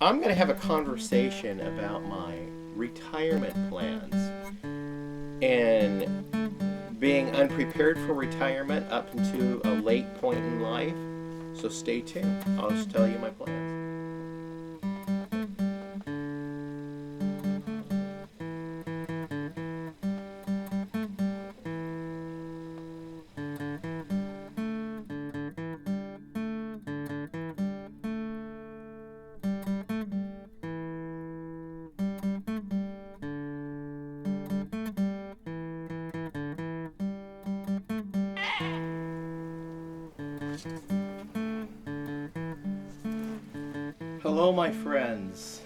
I'm going to have a conversation about my retirement plans and being unprepared for retirement up into a late point in life. So stay tuned. I'll just tell you my plans. Hello, my friends.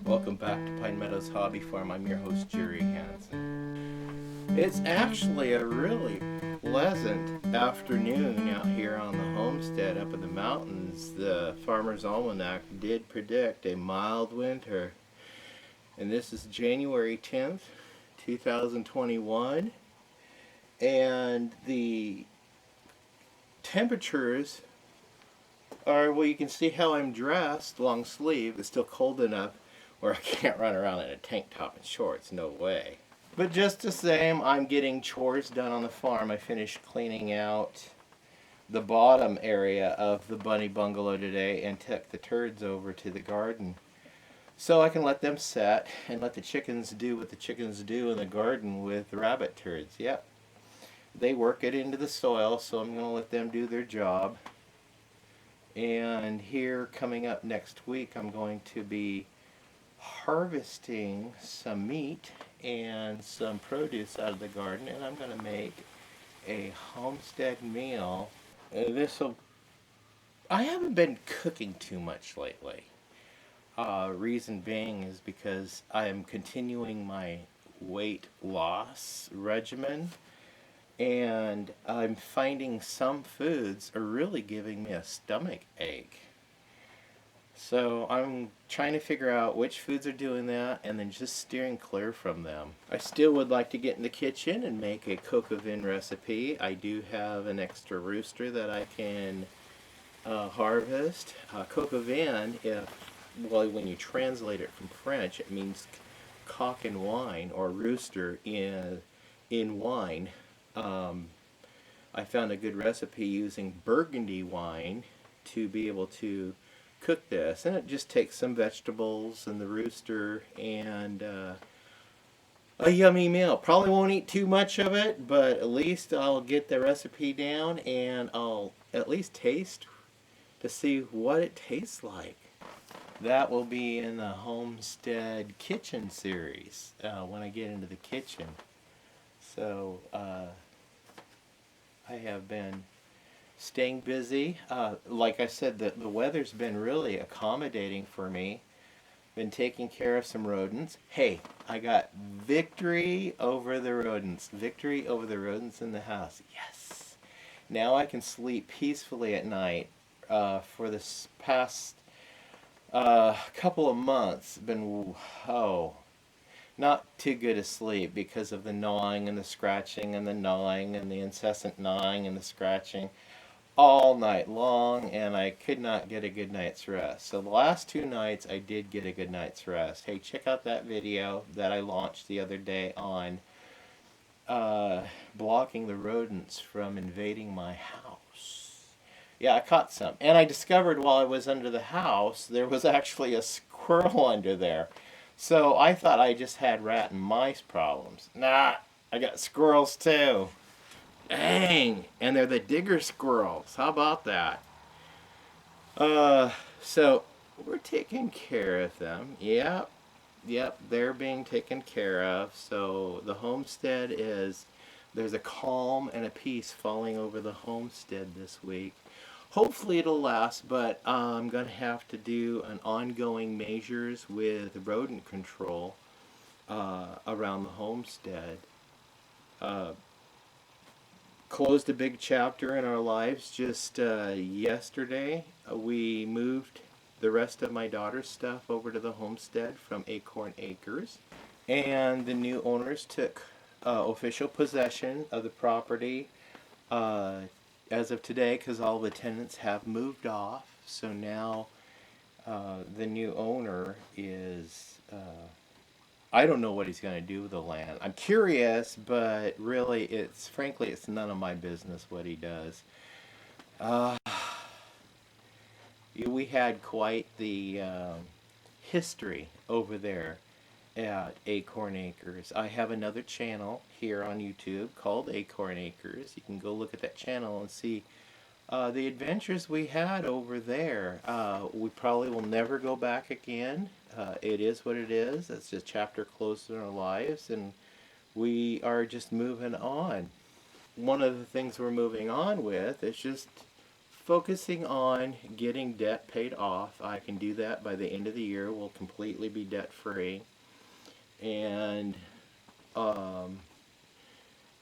Welcome back to Pine Meadows Hobby Farm. I'm your host, Jerry Hansen. It's actually a really pleasant afternoon out here on the homestead up in the mountains. The Farmer's Almanac did predict a mild winter. And this is January 10th, 2021. And the temperatures are, well, you can see how I'm dressed, long sleeve. It's still cold enough where I can't run around in a tank top and shorts, no way. But just the same, I'm getting chores done on the farm. I finished cleaning out the bottom area of the bunny bungalow today and took the turds over to the garden so I can let them set and let the chickens do what the chickens do in the garden with the rabbit turds. Yep, they work it into the soil, so I'm going to let them do their job. And here, coming up next week, I'm going to be harvesting some meat and some produce out of the garden, and I'm going to make a homestead meal. I haven't been cooking too much lately. Reason being is because I am continuing my weight loss regimen, and I'm finding some foods are really giving me a stomach ache. So I'm trying to figure out which foods are doing that and then just steering clear from them. I still would like to get in the kitchen and make a coq au vin recipe. I do have an extra rooster that I can harvest. Coq au vin, when you translate it from French, it means cock and wine, or rooster in wine. I found a good recipe using Burgundy wine to be able to cook this, and it just takes some vegetables and the rooster and a yummy meal. Probably won't eat too much of it, but at least I'll get the recipe down and I'll at least taste to see what it tastes like. That will be in the Homestead Kitchen series when I get into the kitchen. So I have been staying busy. Like I said, the weather's been really accommodating for me. Been taking care of some rodents. Hey, I got victory over the rodents. Victory over the rodents in the house. Yes! Now I can sleep peacefully at night. For this past couple of months, been, not too good a sleep because of the gnawing and the scratching and the gnawing and the incessant gnawing and the scratching all night long, and I could not get a good night's rest. So the last 2 nights I did get a good night's rest. Hey, check out that video that I launched the other day on blocking the rodents from invading my house. Yeah, I caught some. And I discovered while I was under the house, there was actually a squirrel under there. So I thought I just had rat and mice problems. Nah, I got squirrels too. Dang! And they're the digger squirrels. How about that? So we're taking care of them. Yep, they're being taken care of. So the homestead there's a calm and a peace falling over the homestead this week. Hopefully it'll last, but I'm going to have to do an ongoing measures with rodent control around the homestead. Closed a big chapter in our lives just yesterday. We moved the rest of my daughter's stuff over to the homestead from Acorn Acres, and the new owners took official possession of the property as of today, because all the tenants have moved off. So now The new owner is, I don't know what he's going to do with the land. I'm curious, but really, frankly, it's none of my business what he does. Uh, we had quite the history over there at Acorn Acres. I have another channel here on YouTube called Acorn Acres. You can go look at that channel and see the adventures we had over there. We probably will never go back again. It is what it is. It's just a chapter closed in our lives, and we are just moving on. One of the things we're moving on with is just focusing on getting debt paid off. I can do that by the end of the year. We'll completely be debt free. And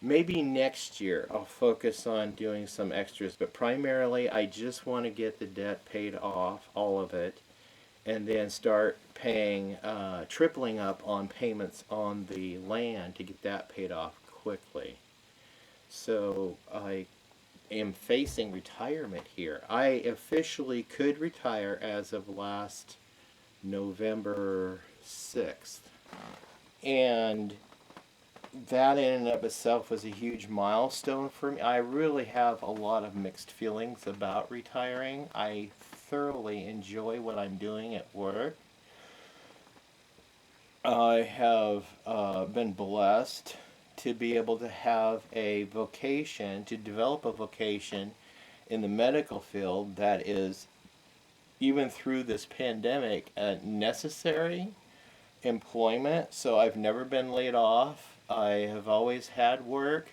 maybe next year I'll focus on doing some extras, but primarily I just want to get the debt paid off, all of it, and then start paying, tripling up on payments on the land to get that paid off quickly. So I am facing retirement here. I officially could retire as of last November 6th. And that in and of itself was a huge milestone for me. I really have a lot of mixed feelings about retiring. I thoroughly enjoy what I'm doing at work. I have been blessed to be able to have a vocation, to develop a vocation in the medical field that is, even through this pandemic, necessary employment. So I've never been laid off. I have always had work.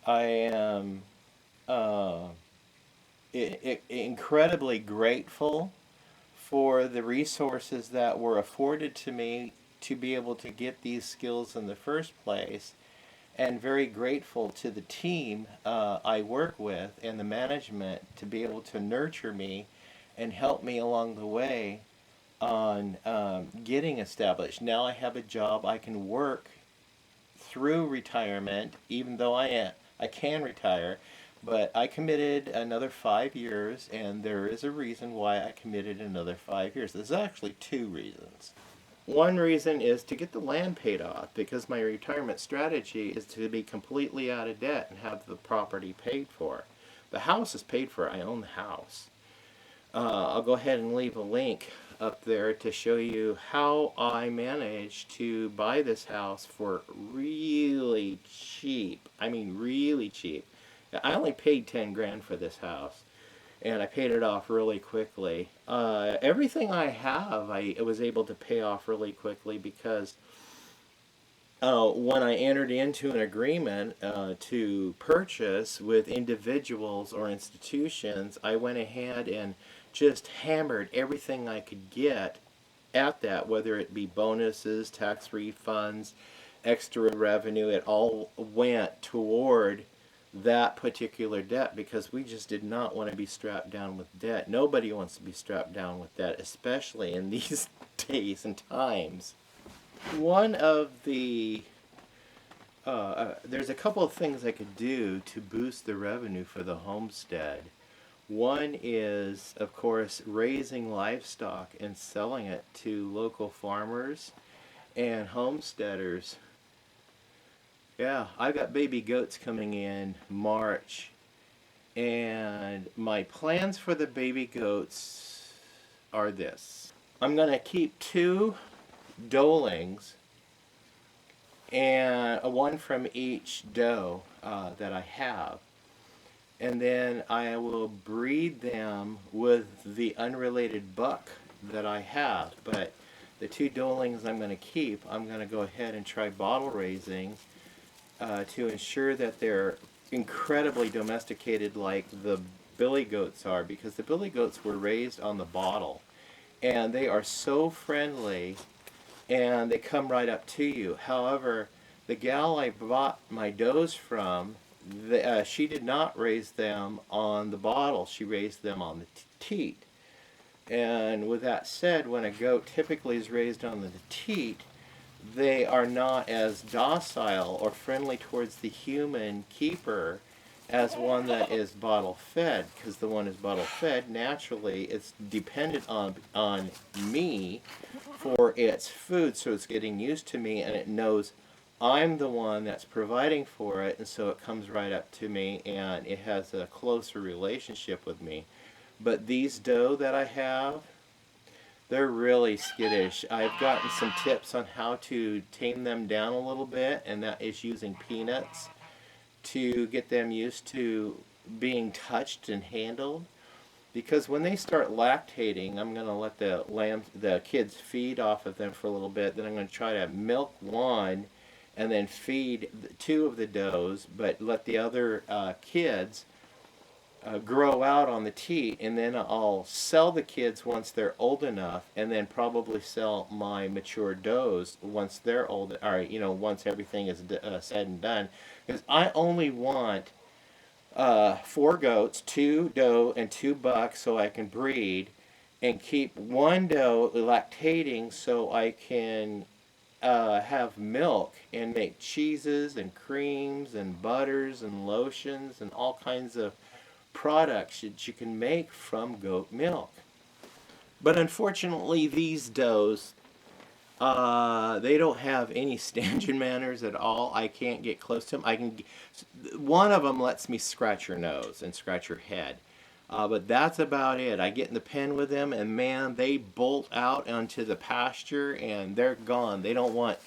I am incredibly grateful for the resources that were afforded to me to be able to get these skills in the first place, and very grateful to the team I work with and the management to be able to nurture me and help me along the way on getting established. Now I have a job. I can work through retirement, even though I can retire, but I committed another 5 years, and there is a reason why I committed another 5 years. There's actually two reasons. One reason is to get the land paid off, because my retirement strategy is to be completely out of debt and have the property paid for. The house is paid for. I own the house. I'll go ahead and leave a link up there to show you how I managed to buy this house for really cheap. I mean really cheap. I only paid 10 grand for this house, and I paid it off really quickly. Everything I have, I was able to pay off really quickly because when I entered into an agreement to purchase with individuals or institutions, I went ahead and just hammered everything I could get at that, whether it be bonuses, tax refunds, extra revenue. It all went toward that particular debt because we just did not want to be strapped down with debt. Nobody wants to be strapped down with debt, especially in these days and times. One of the there's a couple of things I could do to boost the revenue for the homestead. One is, of course, raising livestock and selling it to local farmers and homesteaders. Yeah, I've got baby goats coming in March, and my plans for the baby goats are this. I'm going to keep 2 doelings and one from each doe that I have. And then I will breed them with the unrelated buck that I have. But the 2 doelings I'm going to keep, I'm going to go ahead and try bottle raising to ensure that they're incredibly domesticated like the billy goats are, because the billy goats were raised on the bottle. And they are so friendly, and they come right up to you. However, the gal I bought my does from, she did not raise them on the bottle. She raised them on the teat. And with that said, when a goat typically is raised on the teat, they are not as docile or friendly towards the human keeper as one that is bottle fed, because the one is bottle fed, naturally it's dependent on me for its food, so it's getting used to me, and it knows I'm the one that's providing for it, and so it comes right up to me and it has a closer relationship with me. But these doe that I have, they're really skittish. I've gotten some tips on how to tame them down a little bit, and that is using peanuts to get them used to being touched and handled. Because when they start lactating, I'm going to let the kids feed off of them for a little bit. Then I'm going to try to milk one and then feed two of the does, but let the other kids grow out on the teat, and then I'll sell the kids once they're old enough, and then probably sell my mature does once they're old, or once everything is said and done. Because I only want 4 goats, 2 doe and 2 bucks, so I can breed and keep 1 doe lactating, so I can have milk and make cheeses and creams and butters and lotions and all kinds of products that you can make from goat milk. But unfortunately, these does, they don't have any stand manners at all. I can't get close to them. One of them lets me scratch her nose and scratch her head. But that's about it. I get in the pen with them, and man, they bolt out onto the pasture, and they're gone. They don't want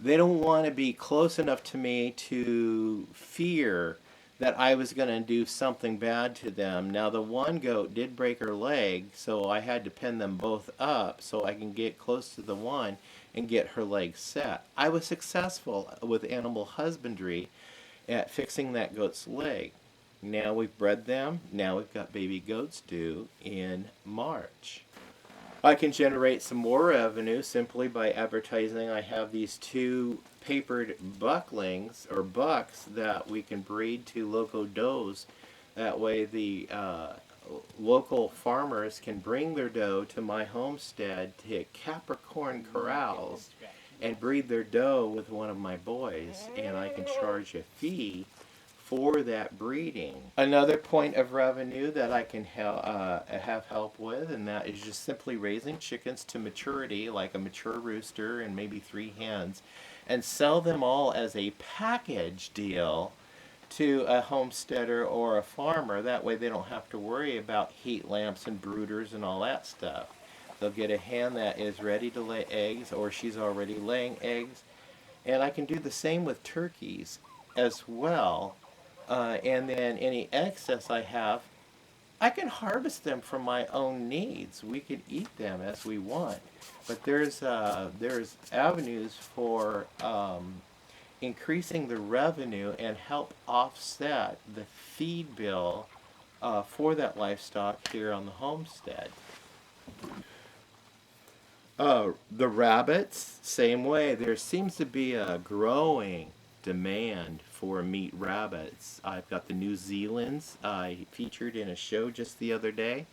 to be close enough to me to fear that I was going to do something bad to them. Now, the one goat did break her leg, so I had to pin them both up so I can get close to the one and get her leg set. I was successful with animal husbandry at fixing that goat's leg. Now we've bred them. Now we've got baby goats due in March. I can generate some more revenue simply by advertising. I have these 2 papered bucklings or bucks that we can breed to local does. That way the local farmers can bring their doe to my homestead to Capricorn corrals and breed their doe with one of my boys, and I can charge a fee for that breeding. Another point of revenue that I can have help with, and that is just simply raising chickens to maturity, like a mature rooster and maybe 3 hens, and sell them all as a package deal to a homesteader or a farmer. That way they don't have to worry about heat lamps and brooders and all that stuff. They'll get a hen that is ready to lay eggs, or she's already laying eggs. And I can do the same with turkeys as well. And then any excess I have, I can harvest them for my own needs. We can eat them as we want. But there's avenues for increasing the revenue and help offset the feed bill for that livestock here on the homestead. The rabbits, same way. There seems to be a growing demand for meat rabbits. I've got the New Zealands I featured in a show just the other day,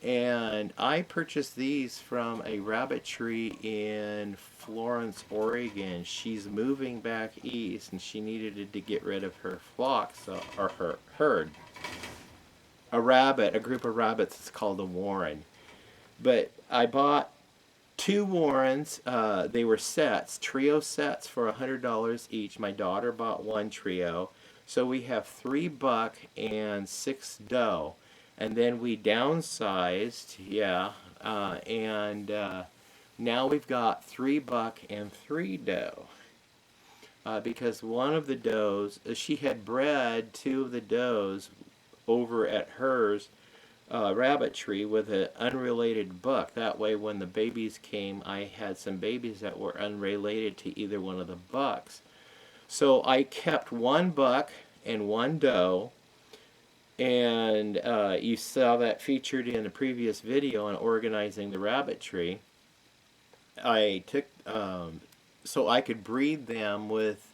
and I purchased these from a rabbitry in Florence, Oregon. She's moving back east, and she needed to get rid of her flocks, or her herd. A group of rabbits is called a warren. But I bought 2 warrens. They were sets, trio sets for $100 each. My daughter bought 1 trio. So we have 3 buck and 6 doe. And then we downsized, and now we've got 3 buck and 3 doe. Because one of the does, she had bred 2 of the does over at hers rabbitry with an unrelated buck. That way when the babies came, I had some babies that were unrelated to either one of the bucks. So I kept 1 buck and 1 doe, and you saw that featured in a previous video on organizing the rabbitry. I took so I could breed them with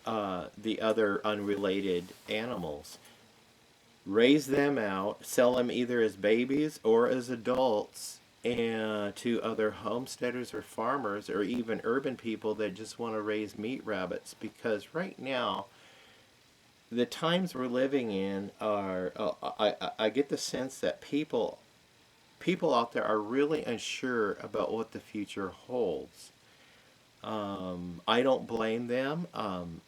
the other unrelated animals, raise them out, sell them either as babies or as adults, and to other homesteaders or farmers or even urban people that just want to raise meat rabbits. Because right now the times we're living in are, I get the sense that people out there are really unsure about what the future holds. I don't blame them.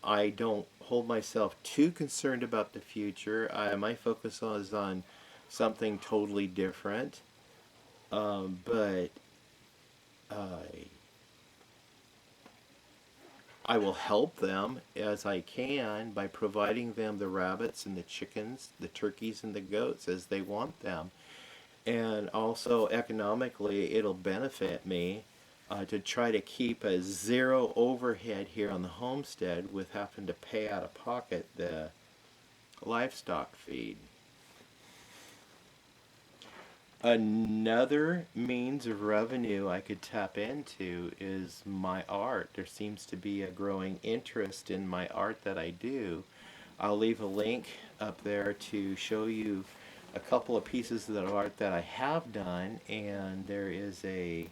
I don't hold myself too concerned about the future. My focus is on something totally different. But I will help them as I can by providing them the rabbits and the chickens, the turkeys and the goats as they want them. And also economically, it'll benefit me to try to keep a zero overhead here on the homestead with having to pay out of pocket the livestock feed. Another means of revenue I could tap into is my art. There seems to be a growing interest in my art that I do. I'll leave a link up there to show you a couple of pieces of art that I have done, and there is a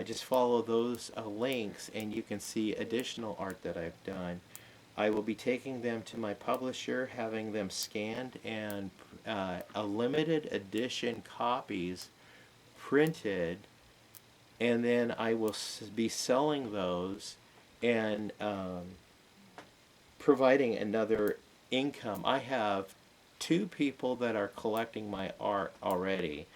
just follow those links and you can see additional art that I've done. I will be taking them to my publisher, having them scanned, and a limited edition copies printed, and then I will be selling those and providing another income. I have 2 people that are collecting my art already,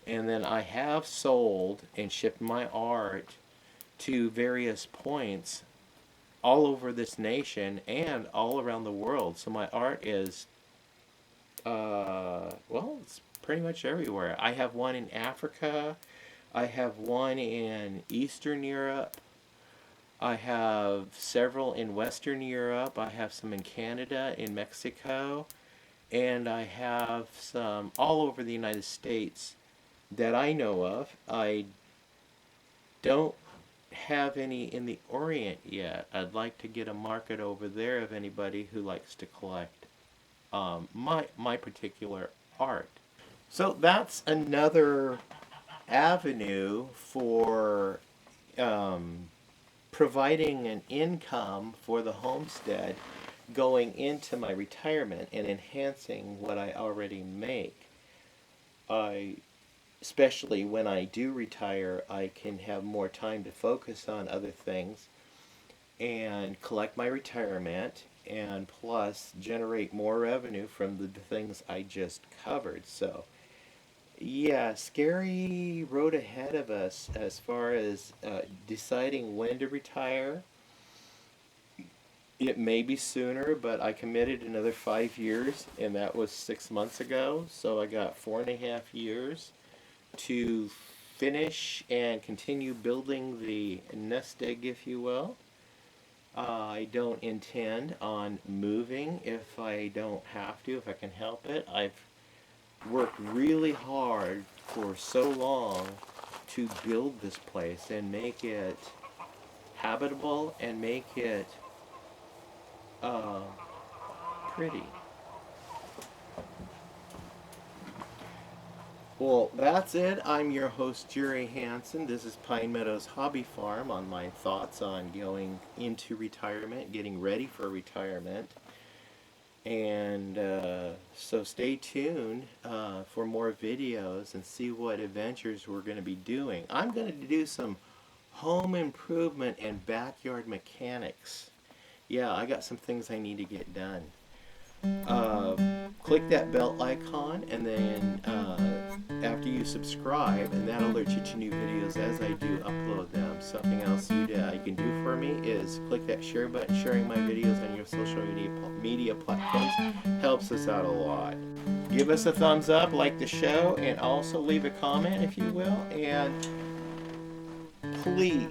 and then I have sold and shipped my art to various points all over this nation and all around the world. So my art is, well, it's pretty much everywhere. I have one in Africa. I have one in Eastern Europe. I have several in Western Europe. I have some in Canada, in Mexico. And I have some all over the United States that I know of. I don't have any in the Orient yet. I'd like to get a market over there of anybody who likes to collect my particular art. So that's another avenue for providing an income for the homestead going into my retirement and enhancing what I already make. Especially when I do retire, I can have more time to focus on other things and collect my retirement, and plus generate more revenue from the things I just covered. So yeah, scary road ahead of us as far as deciding when to retire. It may be sooner, but I committed another 5 years, and that was 6 months ago. So I got 4.5 years to finish and continue building the nest egg, if you will. I don't intend on moving if I don't have to, if I can help it. I've worked really hard for so long to build this place and make it habitable and make it pretty. Well, that's it. I'm your host, Jerry Hansen. This is Pine Meadows Hobby Farm on my thoughts on going into retirement, getting ready for retirement. And so stay tuned for more videos and see what adventures we're going to be doing. I'm going to do some home improvement and backyard mechanics. Yeah, I got some things I need to get done. Click that bell icon, and then after you subscribe, and that'll alert you to new videos as I do upload them. Something else you can do for me is click that share button. Sharing my videos on your social media platforms helps us out a lot. Give us a thumbs up, like the show, and also leave a comment if you will. And please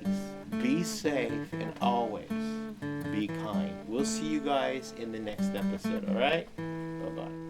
be safe and always be kind. We'll see you guys in the next episode, alright? Bye-bye.